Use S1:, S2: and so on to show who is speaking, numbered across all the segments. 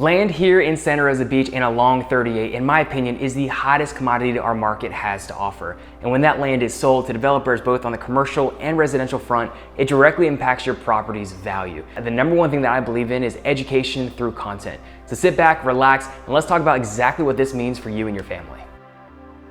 S1: Land here in Santa Rosa Beach and along 38, in my opinion, is the hottest commodity our market has to offer. And when that land is sold to developers both on the commercial and residential front, it directly impacts your property's value. And the number one thing that I believe in is education through content. So sit back, relax, and let's talk about exactly what this means for you and your family.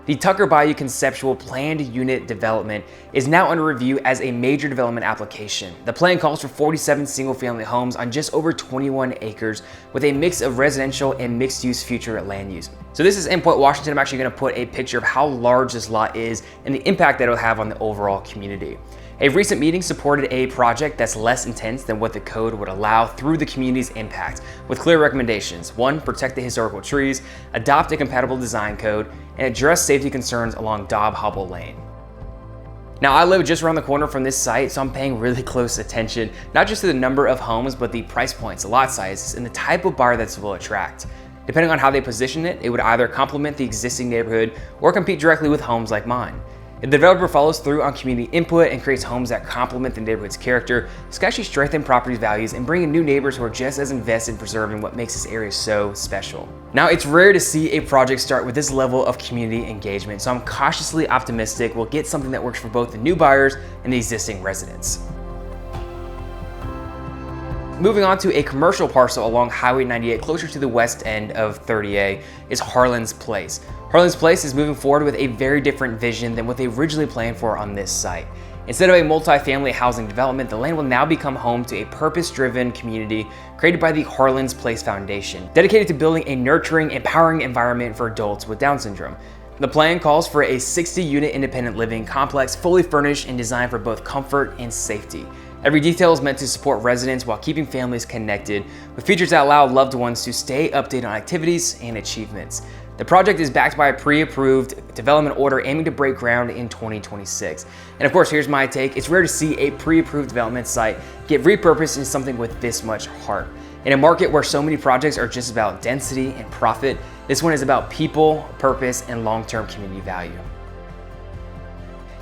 S1: The Tucker Bayou Conceptual Planned Unit Development is now under review as a major development application. The plan calls for 47 single-family homes on just over 21 acres with a mix of residential and mixed-use future land use. So this is in Point Washington. I'm actually going to put a picture of how large this lot is and the impact that it'll have on the overall community. A recent meeting supported a project that's less intense than what the code would allow through the community's impact, with clear recommendations. 1, protect the historical trees, adopt a compatible design code, and address safety concerns along Dog Hobble Lane. Now, I live just around the corner from this site, so I'm paying really close attention, not just to the number of homes, but the price points, the lot sizes, and the type of buyer that will attract. Depending on how they position it, it would either complement the existing neighborhood or compete directly with homes like mine. If the developer follows through on community input and creates homes that complement the neighborhood's character, this can actually strengthen property values and bring in new neighbors who are just as invested in preserving what makes this area so special. Now, it's rare to see a project start with this level of community engagement, so I'm cautiously optimistic we'll get something that works for both the new buyers and the existing residents. Moving on to a commercial parcel along Highway 98 closer to the west end of 30A is Harlan's Place. Harlan's Place is moving forward with a very different vision than what they originally planned for on this site. Instead of a multifamily housing development, the land will now become home to a purpose-driven community created by the Harlan's Place Foundation, dedicated to building a nurturing, empowering environment for adults with Down syndrome. The plan calls for a 60-unit independent living complex, fully furnished and designed for both comfort and safety. Every detail is meant to support residents while keeping families connected, with features that allow loved ones to stay updated on activities and achievements. The project is backed by a pre-approved development order aiming to break ground in 2026. And of course, here's my take. It's rare to see a pre-approved development site get repurposed into something with this much heart. In a market where so many projects are just about density and profit, this one is about people, purpose, and long-term community value.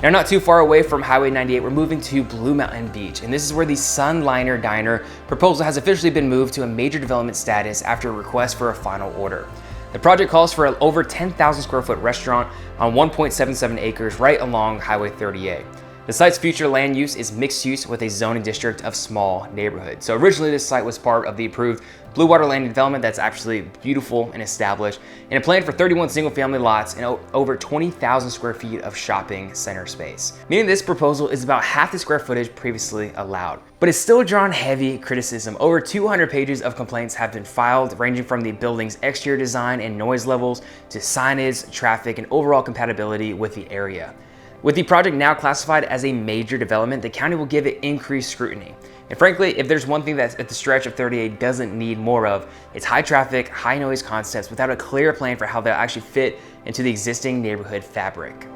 S1: Now, not too far away from Highway 98, we're moving to Blue Mountain Beach, and this is where the Sunliner Diner proposal has officially been moved to a major development status after a request for a final order. The project calls for an over 10,000 square foot restaurant on 1.77 acres right along Highway 38. The site's future land use is mixed use with a zoning district of small neighborhoods. So originally this site was part of the approved Blue Water Land development that's actually beautiful and established, and it planned for 31 single family lots and over 20,000 square feet of shopping center space. Meaning this proposal is about half the square footage previously allowed. But it's still drawn heavy criticism. Over 200 pages of complaints have been filed, ranging from the building's exterior design and noise levels to signage, traffic, and overall compatibility with the area. With the project now classified as a major development, the county will give it increased scrutiny. And frankly, if there's one thing that at the stretch of 38 doesn't need more of, it's high traffic, high noise concepts without a clear plan for how they'll actually fit into the existing neighborhood fabric.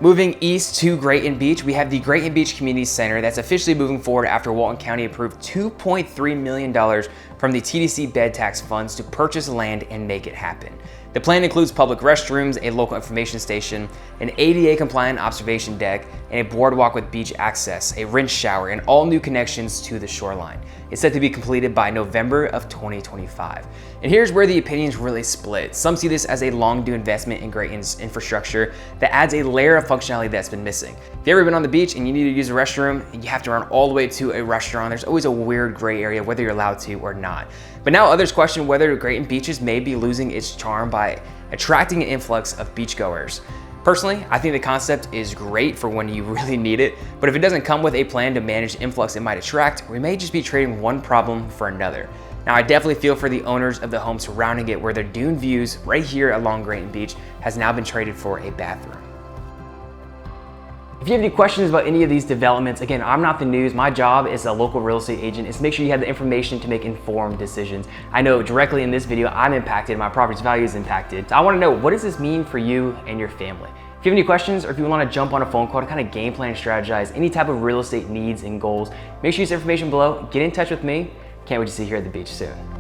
S1: Moving east to Grayton Beach, we have the Grayton Beach Community Center that's officially moving forward after Walton County approved $2.3 million from the TDC bed tax funds to purchase land and make it happen. The plan includes public restrooms, a local information station, an ADA-compliant observation deck, and a boardwalk with beach access, a rinse shower, and all new connections to the shoreline. It's set to be completed by November of 2025. And here's where the opinions really split. Some see this as a long-due investment in Grayton's infrastructure that adds a layer of functionality that's been missing. If you've ever been on the beach and you need to use a restroom and you have to run all the way to a restaurant, there's always a weird gray area whether you're allowed to or not. But now others question whether Grayton Beaches may be losing its charm by attracting an influx of beachgoers. Personally, I think the concept is great for when you really need it, but if it doesn't come with a plan to manage the influx it might attract, we may just be trading one problem for another. Now, I definitely feel for the owners of the homes surrounding it where their dune views right here along Grayton Beach has now been traded for a bathroom. If you have any questions about any of these developments, again, I'm not the news. My job as a local real estate agent is to make sure you have the information to make informed decisions. I know directly in this video, I'm impacted, my property's value is impacted. So I wanna know, what does this mean for you and your family? If you have any questions or if you wanna jump on a phone call to kind of game plan and strategize any type of real estate needs and goals, make sure you use the information below, get in touch with me. Can't wait to see you here at the beach soon.